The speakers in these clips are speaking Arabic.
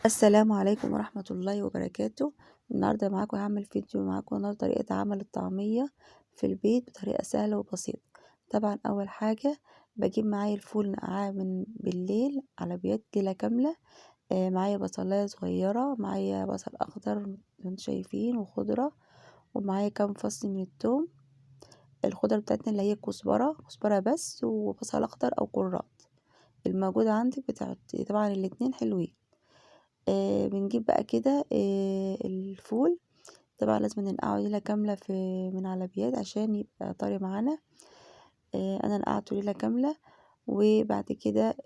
السلام عليكم ورحمة الله وبركاته. النهاردة هعمل فيديو معاكم النهاردة طريقة عمل الطعمية في البيت بطريقة سهلة وبسيطة. طبعا أول حاجة بجيب معايا الفول نقعاه من بالليل على بيد ليلة كاملة. معايا بصلاية صغيرة، معايا بصل أخضر زي ما انتوا شايفين وخضرة، ومعايا كام فص من التوم. الخضرة بتاعتنا اللي هي كزبرة بس، وبصل أخضر أو كرات الموجود عندك بتاعتي، طبعا الاتنين حلوين. بنجيب بقى كده الفول. طبعا لازم ننقعه ليلة كاملة من على بياد عشان يبقى طري معانا. انا نقعته ليلة كاملة. وبعد كده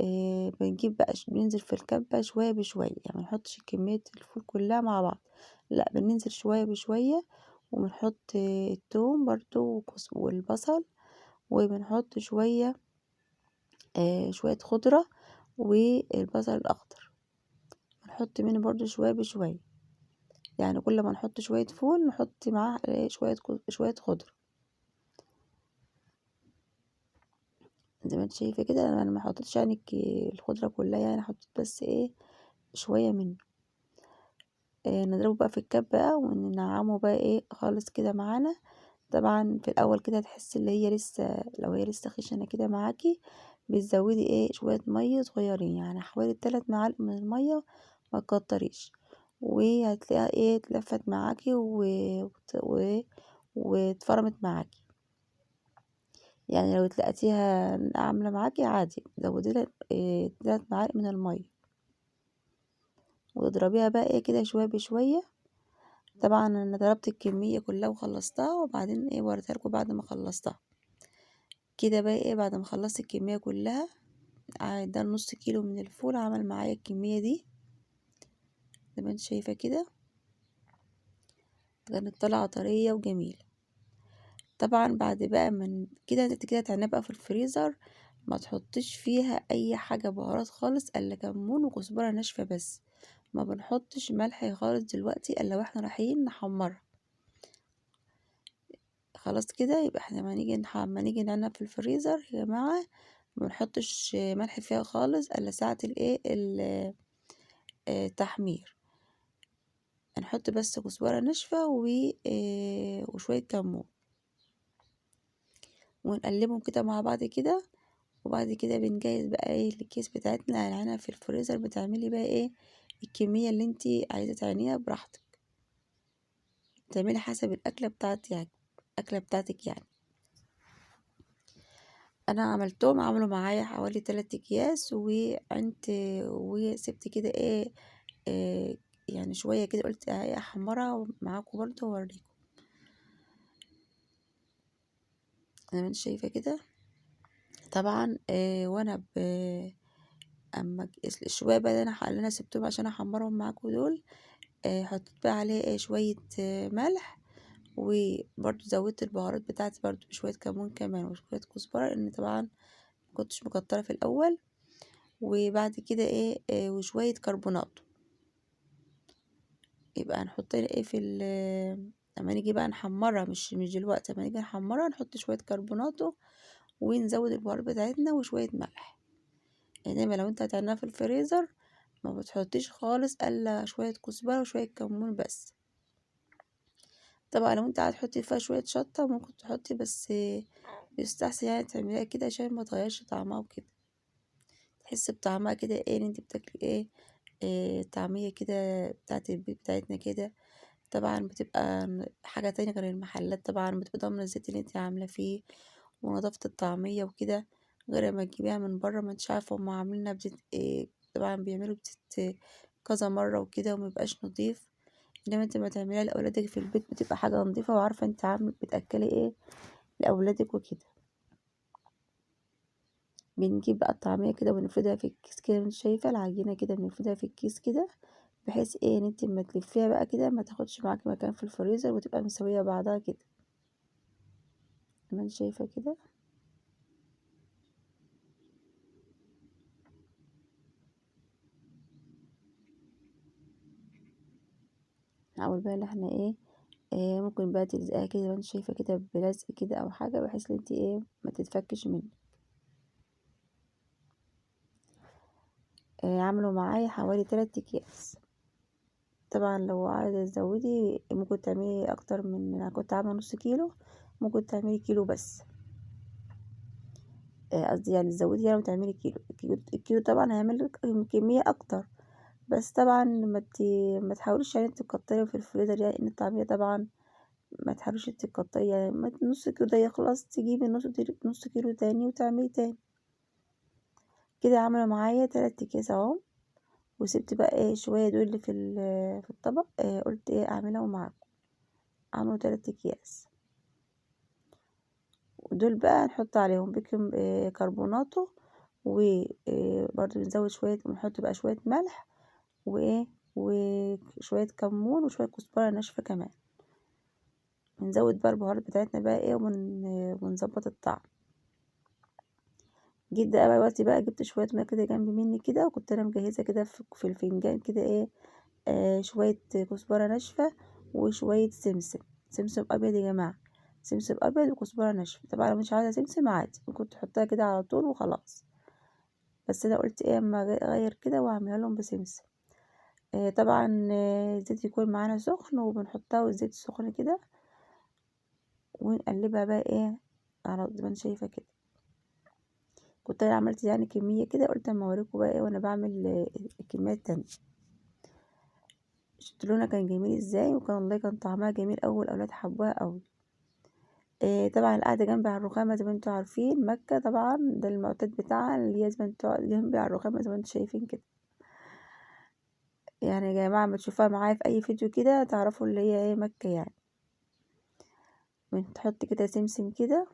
بنجيب بقى بننزل في الكبة شوية بشوية، يعني منحطش كمية الفول كلها مع بعض، لا بننزل شوية بشوية. وبنحط التوم برضو والبصل، وبنحط شوية خضرة والبصل الأخضر نحط منه برضو شوية بشوية. يعني كل ما نحط شوية فول نحط معاه شوية خضرة زي ما انت شايفة كده. انا ما حطيتش يعني الخضرة كلها، يعني حطيت بس شوية منه. نضربه بقى في الكب بقى وننعمه بقى خالص كده معانا. طبعا في الاول كده تحسي اللي هي لسه، لو هي لسه خشنة كده معاكي بتزودي شوية مية صغيرين، يعني حوالي 3 معالق من المية، ما تكتريش. وهتلاقيها اتلفت معاكي واتفرمت معاكي. يعني لو تلاقيتيها عاملة معاكي عادي زودي لها 3 معالق من المية، واضربيها بقى كده شوية بشوية. طبعا انا ضربت الكمية كلها وخلصتها، وبعدين وريتها لكم بعد ما خلصتها كده بقى. بعد ما خلصت الكمية كلها، ده نص كيلو من الفول عمل معايا الكمية دي زي ما انت شايفة كده. كانت طالعة طرية وجميلة. طبعا بعد بقى من كده انت كده تعينها بقى في الفريزر، ما تحطش فيها اي حاجة بهارات خالص الا كمون وكزبرة ناشفة بس. ما بنحطش ملح خالص دلوقتي الا واحنا رايحين نحمرها. خلاص كده يبقى احنا ما نيجي نعينها في الفريزر يا جماعة، ما بنحطش ملح فيها خالص الا ساعة التحمير. هنحط بس كزبرة ناشفة وشوية كمون، ونقلبهم كده مع بعض كده. وبعد كده بنجهز بقى الكيس بتاعتنا هنعينها في الفريزر. بتعملي بقى الكمية اللي انتي عايزة تعينيها براحتك، تعملي حسب الأكلة بتاعتك يعني. انا عملتهم، عملوا معايا حوالي 3 اكياس، وعنت وسبت كده إيه يعني شوية كده، قلت احمرها معاكم برضه واوريكم زي ما انت شايفة كده. طبعا وانا اما الشوية بقى اللي انا سبتهم عشان احمرهم معاكم دول، حطيت بقى عليه شوية ملح. وبرضو زودت البهارات بتاعتي برضو بشوية كمون كمان وشوية كزبرة، لان طبعا مكنتش مكترة في الاول. وبعد كده وشوية كربونات. يبقى هنحط في لما نيجي بقى نحمرها، مش دلوقتي، لما نيجي نحمرها نحط شوية كربوناتو، ونزود البهارات بتاعتنا وشوية ملح. انما لو انت هتعملها في الفريزر ما بتحطيش خالص الا شوية كزبرة وشوية كمون بس. طبعا لو انت عايز تحطي فيها شوية شطة ممكن تحطي، بس يستحسن يعني تعمليها كده عشان ما تغيرش طعمها وكده، تحسي بطعمها كده ان انت بتاكلي طعمية كده بتاعت البيت بتاعتنا كده. طبعا بتبقى حاجة تانية غير المحلات، طبعا بتبقى ضامنة الزيت اللي انت عاملة فيه ونظافة الطعمية وكده، غير ما تجيبيها من بره ما انتش عارفة هما عاملينها بزيت طبعا بيعملوا بزيت كذا مرة وكده ومبيبقاش نضيف. انما انت ما تعمليها لأولادك في البيت بتبقى حاجة نضيفة، وعارفة انت بتأكلي لأولادك وكده. بنجيب بقى الطعمية كده ونفردها في الكيس كده، انت شايفة العجينة كده بنفردها في الكيس كده، بحيث ان انت لما تلفيها بقى كده ما تاخدش معاكي مكان في الفريزر، وتبقى مسوية بعضها كده زي ما انت شايفة كده. نحاول بقى ان احنا ممكن بقى تلزقها كده زي ما انت شايفة كده بلزق كده او حاجة، بحيث ان انت ما تتفكش منك. عملوا معايا حوالي 3 اكياس. طبعا لو عايزة تزودي ممكن تعملي اكتر من، انا كنت عاملة نص كيلو، ممكن تعملي كيلو بس. قصدي يعني تزودي يعني وتعملي كيلو. الكيلو طبعا هيعمل لك كمية اكتر، بس طبعا ما تحاوليش يعني تكتري في الفريزر، يعني ان الطعمية طبعا ما تحاوليش تكتري، يعني نص كيلو ده يخلص تجيبي نص كيلو تاني وتعملي تاني. كده عاملة معايا 3 اكياس اهو، وسبت بقى ايه شوية دول اللي في الطبق، قلت ايه اعملهم معاكم. عملوا 3 اكياس، ودول بقى نحط عليهم بيكنج كربوناتو، وبرضو نزود شوية، ونحط بقى شوية ملح وايه وشوية كمون وشوية كزبرة ناشفة كمان. نزود بقى البهارات بتاعتنا بقى ايه ونظبط الطعم. جيت بقى دلوقتي بقى جبت شوية مية كده جنب مني كده، وكنت انا مجهزة كده في الفنجان كده ايه شوية كزبرة ناشفة وشوية سمسم ابيض يا جماعة، سمسم ابيض وكزبرة ناشفة. طبعا لو مش عايزة سمسم عادي ممكن تحطها كده على طول وخلاص، بس انا قلت ايه اما اغير كده واعملها لهم بسمسم. طبعا الزيت يكون معانا سخن، وبنحطها والزيت سخن كده، ونقلبها بقى ايه على زي ما انت شايفة كده. كنت انا عملت يعني كمية كده، قلت اما اوريكم بقى ايه وانا بعمل الكمية التانية. شفت لونها كان جميل ازاي، وكان والله كان طعمها جميل اوي، والاولاد حبوها اوي. طبعا القعدة جنبي على الرخامة زي ما انتوا عارفين، مكة طبعا ده المعتاد بتاعها، اللي هي زي ما انتوا جنبي على الرخامة زي ما انتوا شايفين كده. يعني يا جماعة ما تشوفوها معايا في اي فيديو كده تعرفوا اللي هي ايه مكة يعني. بنحط كده سمسم كده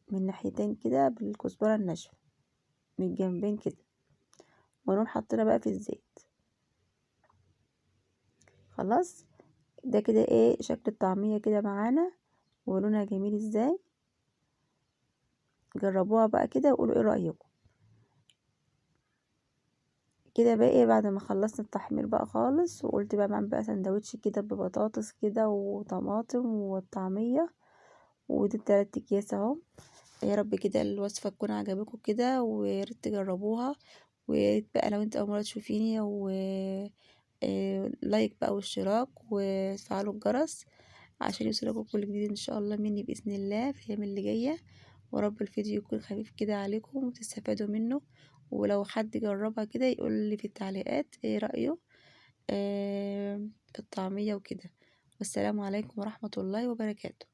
من ناحيتين كده بالكزبرة الناشفة من الجنبين كده، ونقوم حاطينها بقى في الزيت. خلاص، ده كده ايه شكل الطعمية كده معانا، ولونها جميل ازاي. جربوها بقى كده وقولوا ايه رأيكم. كده بقى ايه بعد ما خلصنا التحمير بقى خالص، وقلت بقى بعمل بقى سندوتش كده ببطاطس كده وطماطم والطعمية، ودي ال3 اكياس اهو. يا رب كده الوصفة تكون عجبكم كده، ويا ريت تجربوها. ويا ريت بقى لو انت اول مرة تشوفيني لايك بقى واشتراك وتفعلوا الجرس عشان يوصلكوا كل جديد ان شاء الله مني باذن الله في الايام اللي جايه. ورب الفيديو يكون خفيف كده عليكم وتستفادوا منه، ولو حد جربها كده يقول لي في التعليقات ايه رايه في الطعميه وكده. والسلام عليكم ورحمه الله وبركاته.